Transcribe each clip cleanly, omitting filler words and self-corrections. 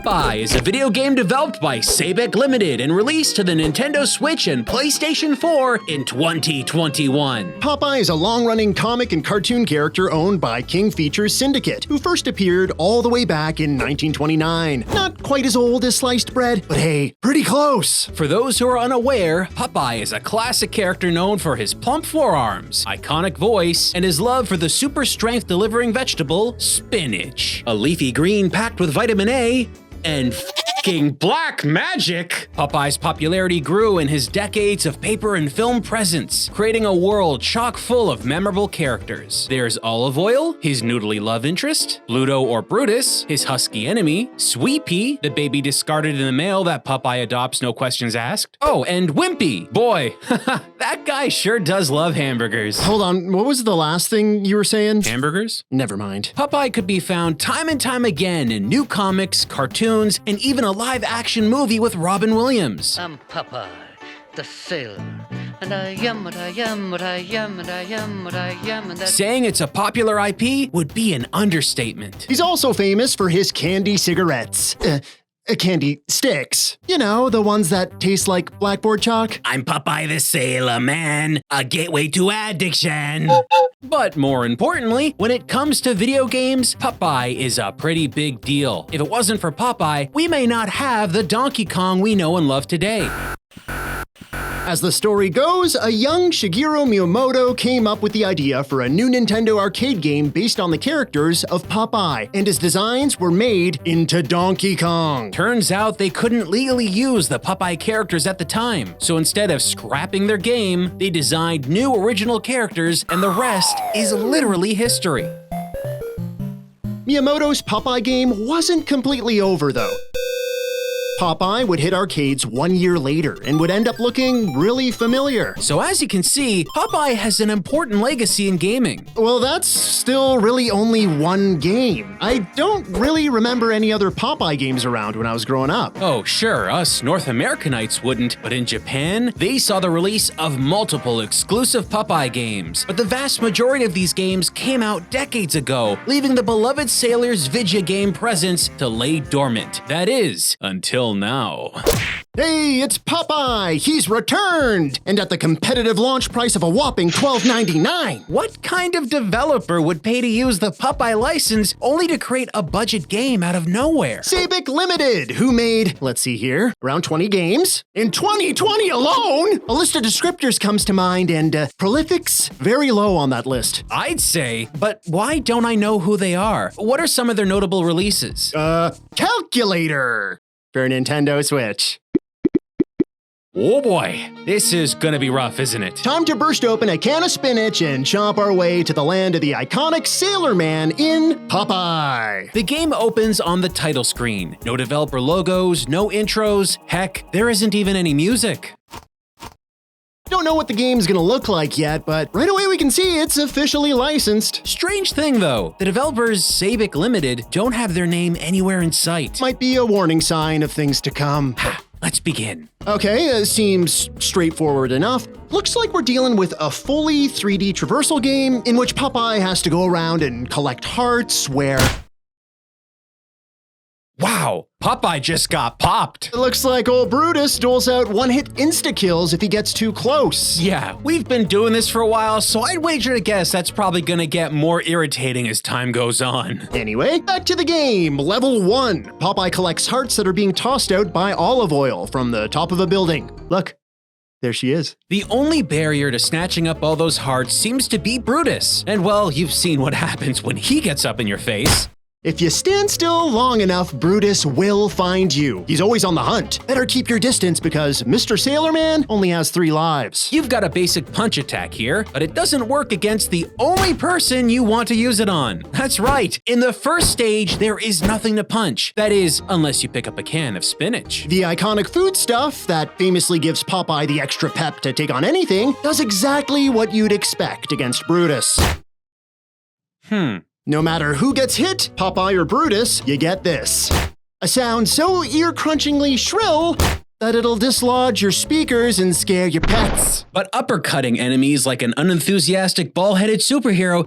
Popeye is a video game developed by Sabec Limited and released to the Nintendo Switch and PlayStation 4 in 2021. Popeye is a long-running comic and cartoon character owned by King Features Syndicate, who first appeared all the way back in 1929. Not quite as old as sliced bread, but hey, pretty close. For those who are unaware, Popeye is a classic character known for his plump forearms, iconic voice, and his love for the super strength delivering vegetable, spinach. A leafy green packed with vitamin A, and f***ing black magic! Popeye's popularity grew in his decades of paper and film presence, creating a world chock full of memorable characters. There's Olive Oil, his noodly love interest, Bluto or Brutus, his husky enemy, Sweet Pea, the baby discarded in the mail that Popeye adopts no questions asked. Oh, and Wimpy! Boy, that guy sure does love hamburgers. Hold on, what was the last thing you were saying? Hamburgers? Never mind. Popeye could be found time and time again in new comics, cartoons, and even a live-action movie with Robin Williams. I'm Popeye, the sailor, and I am what I am, what I am, and I am what I am, and that's... Saying it's a popular IP would be an understatement. He's also famous for his candy cigarettes. Candy sticks. You know, the ones that taste like blackboard chalk. I'm Popeye the Sailor Man, a gateway to addiction. But more importantly, when it comes to video games, Popeye is a pretty big deal. If it wasn't for Popeye, we may not have the Donkey Kong we know and love today. As the story goes, a young Shigeru Miyamoto came up with the idea for a new Nintendo arcade game based on the characters of Popeye, and his designs were made into Donkey Kong. Turns out they couldn't legally use the Popeye characters at the time, so instead of scrapping their game, they designed new original characters, and the rest is literally history. Miyamoto's Popeye game wasn't completely over though. Popeye would hit arcades 1 year later and would end up looking really familiar. So as you can see, Popeye has an important legacy in gaming. Well, that's still really only one game. I don't really remember any other Popeye games around when I was growing up. Oh, sure, us North Americanites wouldn't, but in Japan, they saw the release of multiple exclusive Popeye games. But the vast majority of these games came out decades ago, leaving the beloved sailor's Vidya game presence to lay dormant. That is, until now. Hey, it's Popeye! He's returned! And at the competitive launch price of a whopping $12.99! What kind of developer would pay to use the Popeye license only to create a budget game out of nowhere? Sabec Limited, who made, let's see here, around 20 games? In 2020 alone? A list of descriptors comes to mind, and prolific's very low on that list. I'd say, but why don't I know who they are? What are some of their notable releases? Calculator! For Nintendo Switch. Oh boy, this is gonna be rough, isn't it? Time to burst open a can of spinach and chomp our way to the land of the iconic Sailor Man in Popeye. The game opens on the title screen. No developer logos, no intros, heck, there isn't even any music. Don't know what the game's gonna look like yet, but right away we can see it's officially licensed. Strange thing though, the developers Sabec Limited don't have their name anywhere in sight. Might be a warning sign of things to come. Let's begin. Okay, seems straightforward enough. Looks like we're dealing with a fully 3D traversal game in which Popeye has to go around and collect hearts where... Wow, Popeye just got popped. It looks like old Brutus doles out one-hit insta-kills if he gets too close. Yeah, we've been doing this for a while, so I'd wager to guess that's probably gonna get more irritating as time goes on. Anyway, back to the game. Level 1. Popeye collects hearts that are being tossed out by Olive Oil from the top of a building. Look, there she is. The only barrier to snatching up all those hearts seems to be Brutus. And well, you've seen what happens when he gets up in your face. If you stand still long enough, Brutus will find you. He's always on the hunt. Better keep your distance because Mr. Sailor Man only has 3 lives. You've got a basic punch attack here, but it doesn't work against the only person you want to use it on. That's right. In the first stage, there is nothing to punch. That is, unless you pick up a can of spinach. The iconic food stuff that famously gives Popeye the extra pep to take on anything does exactly what you'd expect against Brutus. No matter who gets hit, Popeye or Brutus, you get this. A sound so ear-crunchingly shrill that it'll dislodge your speakers and scare your pets. But uppercutting enemies like an unenthusiastic ball-headed superhero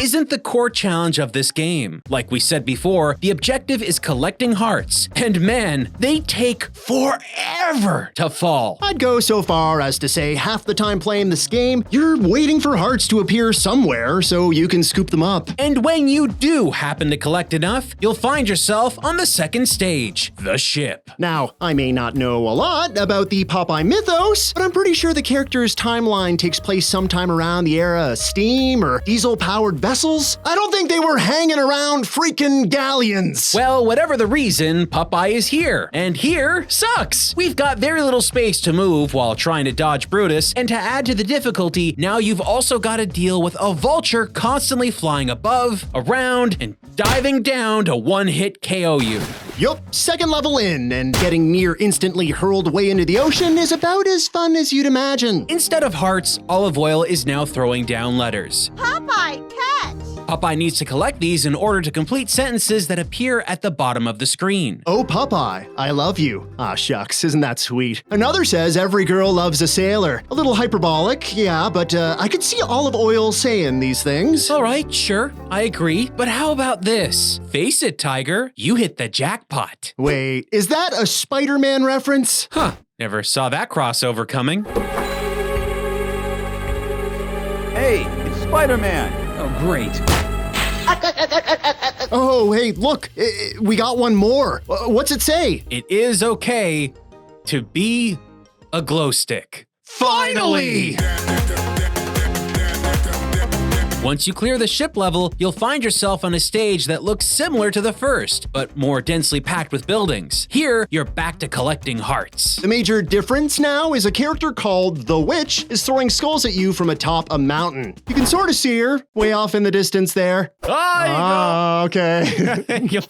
isn't the core challenge of this game. Like we said before, the objective is collecting hearts, and man, they take forever to fall. I'd go so far as to say half the time playing this game, you're waiting for hearts to appear somewhere so you can scoop them up. And when you do happen to collect enough, you'll find yourself on the second stage, the ship. Now, I may not know a lot about the Popeye mythos, but I'm pretty sure the character's timeline takes place sometime around the era of steam or diesel-powered vessels. I don't think they were hanging around freaking galleons. Well, whatever the reason, Popeye is here, and here sucks. We've got very little space to move while trying to dodge Brutus, and to add to the difficulty, now you've also got to deal with a vulture constantly flying above, around, and diving down to one-hit KO you. Yup, second level in, and getting near instantly hurled away into the ocean is about as fun as you'd imagine. Instead of hearts, Olive Oil is now throwing down letters. Popeye, catch! Popeye needs to collect these in order to complete sentences that appear at the bottom of the screen. Oh, Popeye, I love you. Ah, shucks, isn't that sweet? Another says every girl loves a sailor. A little hyperbolic, yeah, but I could see Olive Oil saying these things. All right, sure, I agree. But how about this? Face it, Tiger, you hit the jackpot. Wait, is that a Spider-Man reference? Huh, never saw that crossover coming. Hey, it's Spider-Man! Oh, great. Oh, hey, look, we got one more. What's it say? It is okay to be a glow stick. Finally! Once you clear the ship level, you'll find yourself on a stage that looks similar to the first, but more densely packed with buildings. Here, you're back to collecting hearts. The major difference now is a character called The Witch is throwing skulls at you from atop a mountain. You can sort of see her way off in the distance there. Okay. You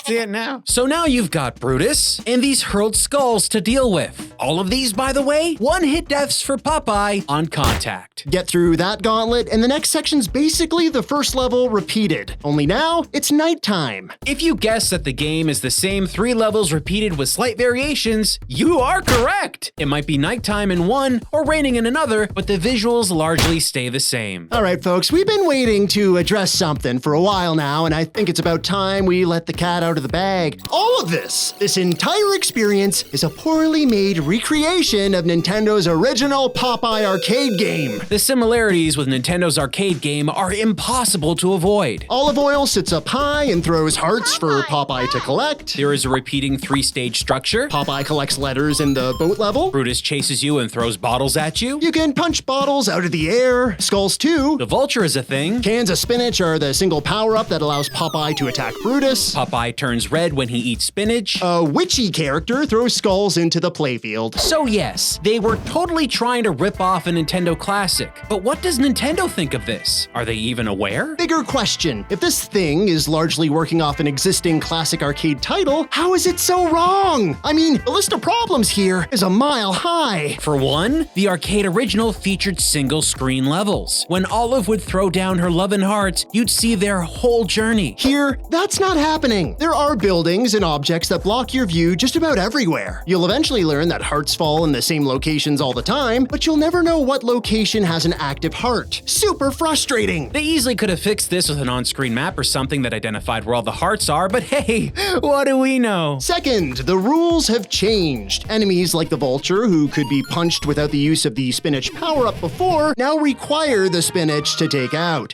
see it now. So now you've got Brutus and these hurled skulls to deal with. All of these, by the way, one-hit deaths for Popeye on contact. Get through that gauntlet, and the next section's basically the first level repeated. Only now, it's nighttime. If you guess that the game is the same 3 levels repeated with slight variations, you are correct. It might be nighttime in one or raining in another, but the visuals largely stay the same. All right, folks, we've been waiting to address something for a while now, and I think it's about time we let the cat out of the bag. All of this entire experience, is a poorly made recreation of Nintendo's original Popeye arcade game. The similarities with Nintendo's arcade game are impossible to avoid. Olive Oil sits up high and throws hearts for Popeye to collect. There is a repeating 3-stage structure. Popeye collects letters in the boat level. Brutus chases you and throws bottles at you. You can punch bottles out of the air. Skulls too. The vulture is a thing. Cans of spinach are the single power-up that allows Popeye to attack Brutus. Popeye turns red when he eats spinach. A witchy character throws skulls into the playfield. So yes, they were totally trying to rip off a Nintendo classic. But what does Nintendo think of this? Are they even aware? Bigger question. If this thing is largely working off an existing classic arcade title, how is it so wrong? I mean, the list of problems here is a mile high. For one, the arcade original featured single screen levels. When Olive would throw down her love and hearts, you'd see their whole journey. Here, that's not happening. There are buildings and objects that block your view just about everywhere. You'll eventually learn that hearts fall in the same locations all the time, but you'll never know what location has an active heart. Super frustrating. They easily could have fixed this with an on-screen map or something that identified where all the hearts are, but hey, what do we know? Second, the rules have changed. Enemies like the vulture, who could be punched without the use of the spinach power-up before, now require the spinach to take out.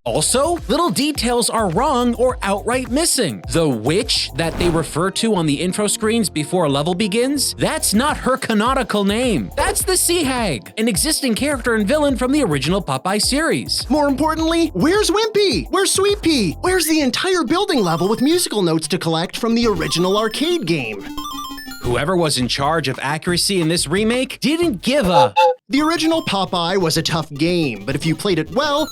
Also, little details are wrong or outright missing. The witch that they refer to on the intro screens before a level begins, that's not her canonical name. That's the Sea Hag, an existing character and villain from the original Popeye series. More importantly, where's Wimpy? Where's Sweet Pea? Where's the entire building level with musical notes to collect from the original arcade game? Whoever was in charge of accuracy in this remake didn't give a... The original Popeye was a tough game, but if you played it well,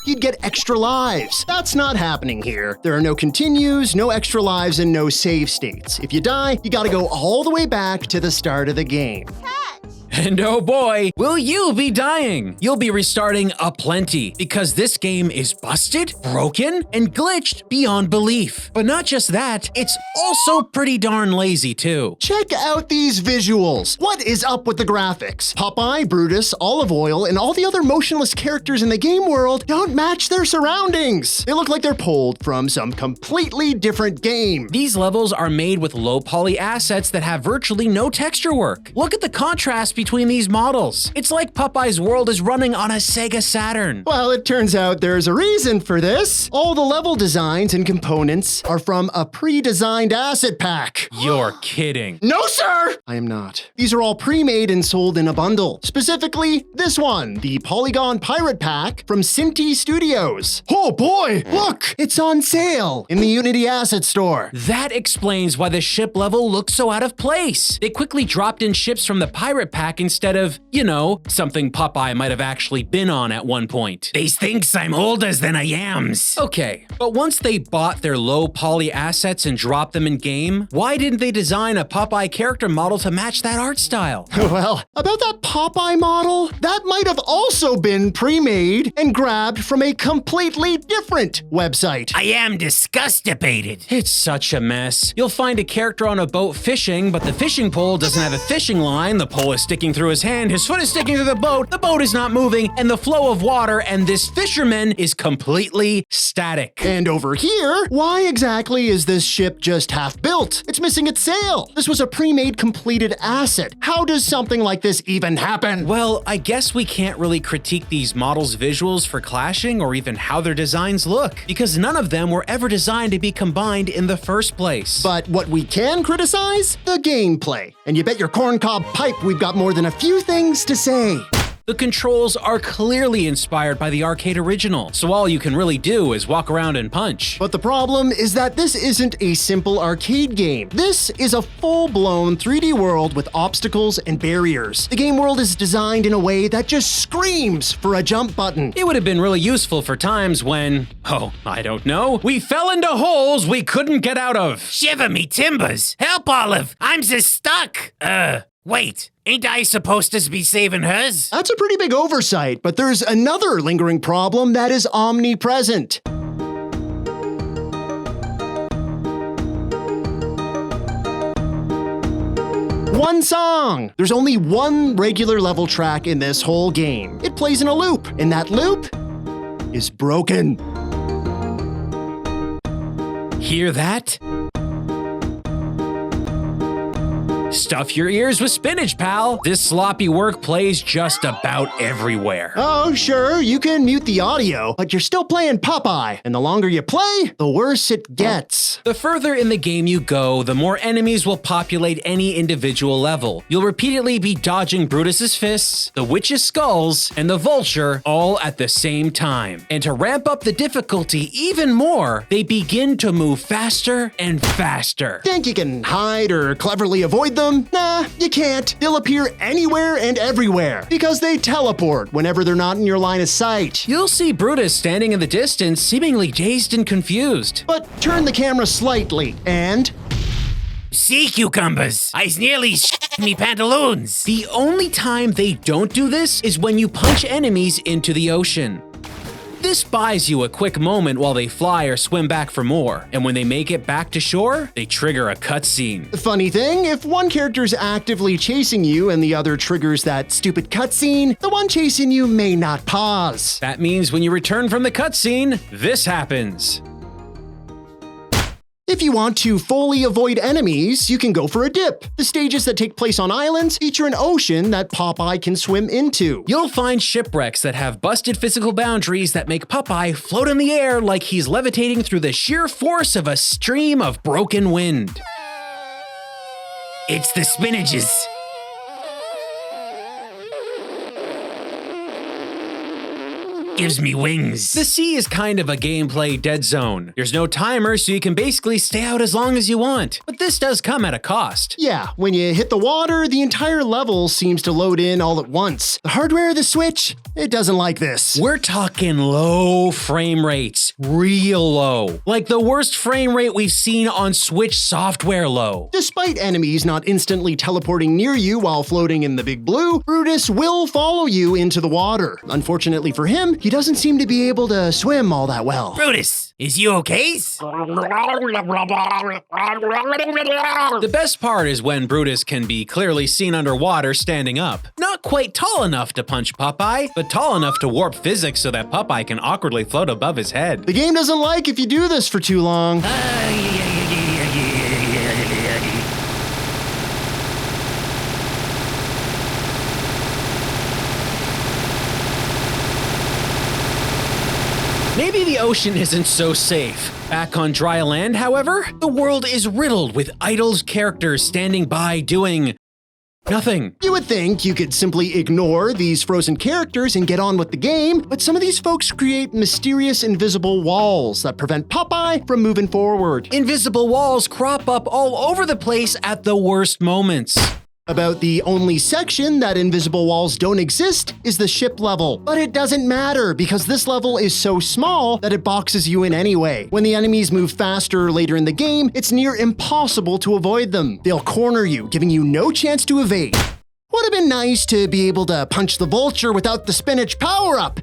you'd get extra lives. That's not happening here. There are no continues, no extra lives, and no save states. If you die, you gotta go all the way back to the start of the game. And oh boy, will you be dying! You'll be restarting aplenty, because this game is busted, broken, and glitched beyond belief. But not just that, it's also pretty darn lazy too. Check out these visuals. What is up with the graphics? Popeye, Brutus, Olive Oil, and all the other motionless characters in the game world don't match their surroundings. They look like they're pulled from some completely different game. These levels are made with low poly assets that have virtually no texture work. Look at the contrast between these models. It's like Popeye's world is running on a Sega Saturn. Well, it turns out there's a reason for this. All the level designs and components are from a pre-designed asset pack. You're kidding. No, sir! I am not. These are all pre-made and sold in a bundle. Specifically, this one, the POLYGON Pirate Pack from Cinti Studios. Oh boy, look! It's on sale in the Unity Asset Store. That explains why the ship level looks so out of place. They quickly dropped in ships from the Pirate Pack instead of, you know, something Popeye might have actually been on at one point. They thinks I'm older than I am. Okay, but once they bought their low poly assets and dropped them in game, why didn't they design a Popeye character model to match that art style? Well, about that Popeye model, that might have also been pre-made and grabbed from a completely different website. I am disgustipated. It's such a mess. You'll find a character on a boat fishing, but the fishing pole doesn't have a fishing line, the pole is sticking through his hand, his foot is sticking through the boat is not moving, and the flow of water and this fisherman is completely static. And over here, why exactly is this ship just half built? It's missing its sail. This was a pre-made completed asset. How does something like this even happen? Well, I guess we can't really critique these models' visuals for clashing or even how their designs look, because none of them were ever designed to be combined in the first place. But what we can criticize? The gameplay. And you bet your corncob pipe we've got more than a few things to say. The controls are clearly inspired by the arcade original, so all you can really do is walk around and punch. But the problem is that this isn't a simple arcade game. This is a full-blown 3D world with obstacles and barriers. The game world is designed in a way that just screams for a jump button. It would have been really useful for times when, oh, I don't know, we fell into holes we couldn't get out of. Shiver me timbers! Help, Olive! I'm just stuck! Wait, ain't I supposed to be saving hers? That's a pretty big oversight, but there's another lingering problem that is omnipresent. One song! There's only one regular level track in this whole game. It plays in a loop, and that loop is broken. Hear that? Stuff your ears with spinach, pal. This sloppy work plays just about everywhere. Oh, sure, you can mute the audio, but you're still playing Popeye, and the longer you play, the worse it gets. The further in the game you go, the more enemies will populate any individual level. You'll repeatedly be dodging Brutus's fists, the witch's skulls, and the vulture all at the same time. And to ramp up the difficulty even more, they begin to move faster and faster. Think you can hide or cleverly avoid them? Nah, you can't. They'll appear anywhere and everywhere because they teleport whenever they're not in your line of sight. You'll see Brutus standing in the distance, seemingly dazed and confused. But turn the camera slightly and... Sea cucumbers! I nearly me pantaloons! The only time they don't do this is when you punch enemies into the ocean. This buys you a quick moment while they fly or swim back for more, and when they make it back to shore, they trigger a cutscene. Funny thing, if one character's actively chasing you and the other triggers that stupid cutscene, the one chasing you may not pause. That means when you return from the cutscene, this happens. If you want to fully avoid enemies, you can go for a dip. The stages that take place on islands feature an ocean that Popeye can swim into. You'll find shipwrecks that have busted physical boundaries that make Popeye float in the air like he's levitating through the sheer force of a stream of broken wind. It's the spinaches. gives me wings. The sea is kind of a gameplay dead zone. There's no timer, so you can basically stay out as long as you want. But this does come at a cost. Yeah, when you hit the water, the entire level seems to load in all at once. The hardware of the Switch, it doesn't like this. We're talking low frame rates, real low. Like the worst frame rate we've seen on Switch software low. Despite enemies not instantly teleporting near you while floating in the big blue, Brutus will follow you into the water. Unfortunately for him, he doesn't seem to be able to swim all that well. Brutus, is you okay? The best part is when Brutus can be clearly seen underwater standing up. Not quite tall enough to punch Popeye, but tall enough to warp physics so that Popeye can awkwardly float above his head. The game doesn't like if you do this for too long. Maybe the ocean isn't so safe. Back on dry land, however, the world is riddled with idle characters standing by doing nothing. You would think you could simply ignore these frozen characters and get on with the game, but some of these folks create mysterious invisible walls that prevent Popeye from moving forward. Invisible walls crop up all over the place at the worst moments. About the only section that invisible walls don't exist is the ship level. But it doesn't matter because this level is so small that it boxes you in anyway. When the enemies move faster later in the game, it's near impossible to avoid them. They'll corner you, giving you no chance to evade. Would have been nice to be able to punch the vulture without the spinach power-up.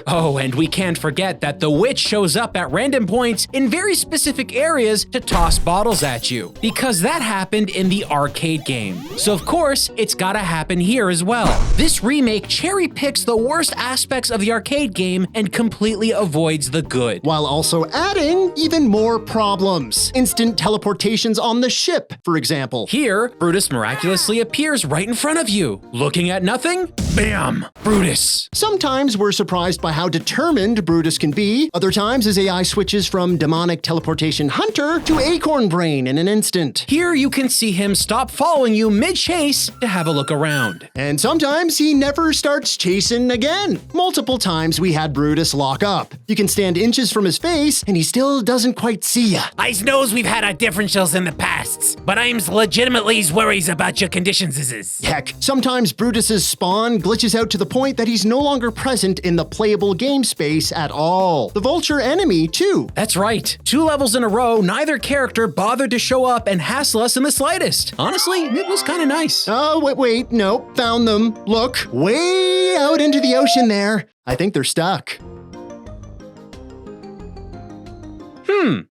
Oh, and we can't forget that the witch shows up at random points in very specific areas to toss bottles at you, because that happened in the arcade game. So of course, it's gotta happen here as well. This remake cherry picks the worst aspects of the arcade game and completely avoids the good. While also adding even more problems. Instant teleportations on the ship, for example. Here, Brutus miraculously appears right in front of you. Looking at nothing? Bam! Brutus. Sometimes we're surprised by how determined Brutus can be. Other times his AI switches from demonic teleportation hunter to acorn brain in an instant. Here you can see him stop following you mid-chase to have a look around. And sometimes he never starts chasing again. Multiple times we had Brutus lock up. You can stand inches from his face and he still doesn't quite see ya. I knows we've had our differentials in the past, but I'm legitimately worries about your conditions. Heck, sometimes Brutus's spawn glitches out to the point that he's no longer present in the playable game space at all. The vulture enemy, too. That's right. 2 levels in a row, neither character bothered to show up and hassle us in the slightest. Honestly, it was kind of nice. Oh, wait, no, found them. Look, way out into the ocean there. I think they're stuck.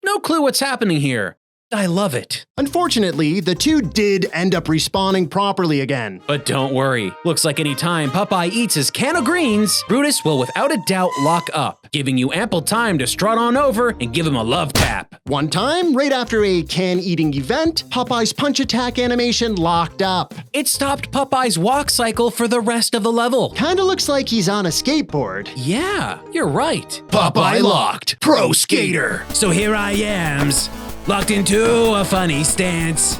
No clue what's happening here. I love it. Unfortunately, the two did end up respawning properly again. But don't worry. Looks like any time Popeye eats his can of greens, Brutus will without a doubt lock up, giving you ample time to strut on over and give him a love tap. One time, right after a can-eating event, Popeye's punch attack animation locked up. It stopped Popeye's walk cycle for the rest of the level. Kinda looks like he's on a skateboard. Yeah, you're right. Popeye locked. Pro skater. So here I am, locked into a funny stance,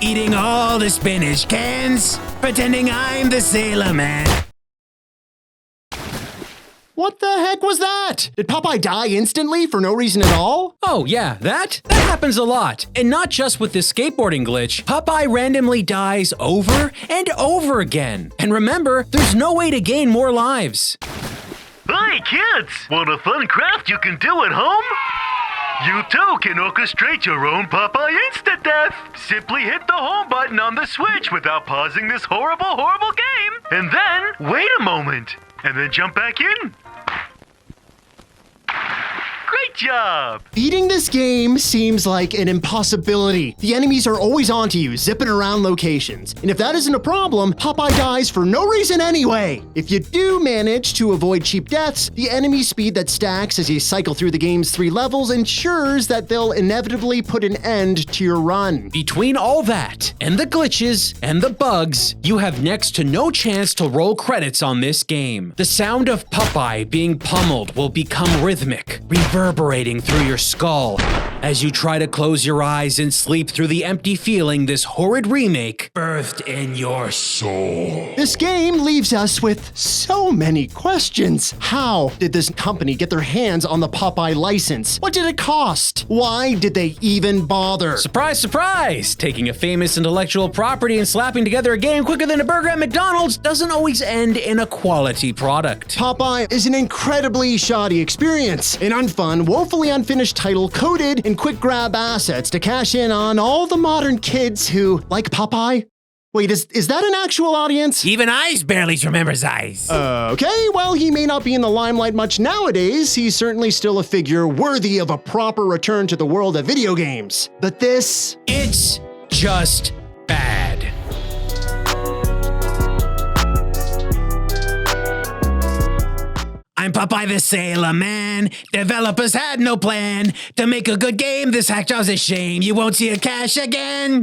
eating all the spinach cans, pretending I'm the sailor man. What the heck was that? Did Popeye die instantly for no reason at all? Oh yeah, that happens a lot. And not just with this skateboarding glitch, Popeye randomly dies over and over again. And remember, there's no way to gain more lives. Hey kids, want a fun craft you can do at home? You too can orchestrate your own Popeye Insta-Death. Simply hit the home button on the Switch without pausing this horrible game. And then, wait a moment. And then jump back in. Great job! Beating this game seems like an impossibility. The enemies are always onto you, zipping around locations. And if that isn't a problem, Popeye dies for no reason anyway. If you do manage to avoid cheap deaths, the enemy speed that stacks as you cycle through the game's 3 levels ensures that they'll inevitably put an end to your run. Between all that, and the glitches, and the bugs, you have next to no chance to roll credits on this game. The sound of Popeye being pummeled will become rhythmic, reverberating through your skull, as you try to close your eyes and sleep through the empty feeling this horrid remake birthed in your soul. This game leaves us with so many questions. How did this company get their hands on the Popeye license? What did it cost? Why did they even bother? Surprise, surprise! Taking a famous intellectual property and slapping together a game quicker than a burger at McDonald's doesn't always end in a quality product. Popeye is an incredibly shoddy experience, an unfun, woefully unfinished title coded in quick grab assets to cash in on all the modern kids who like Popeye. Wait, is that an actual audience? Even Ice barely remembers Ice. Okay, well, he may not be in the limelight much nowadays. He's certainly still a figure worthy of a proper return to the world of video games. But this... It's just bad. I'm Popeye the Sailor Man. Developers had no plan to make a good game. This hack job's a shame. You won't see a cash again.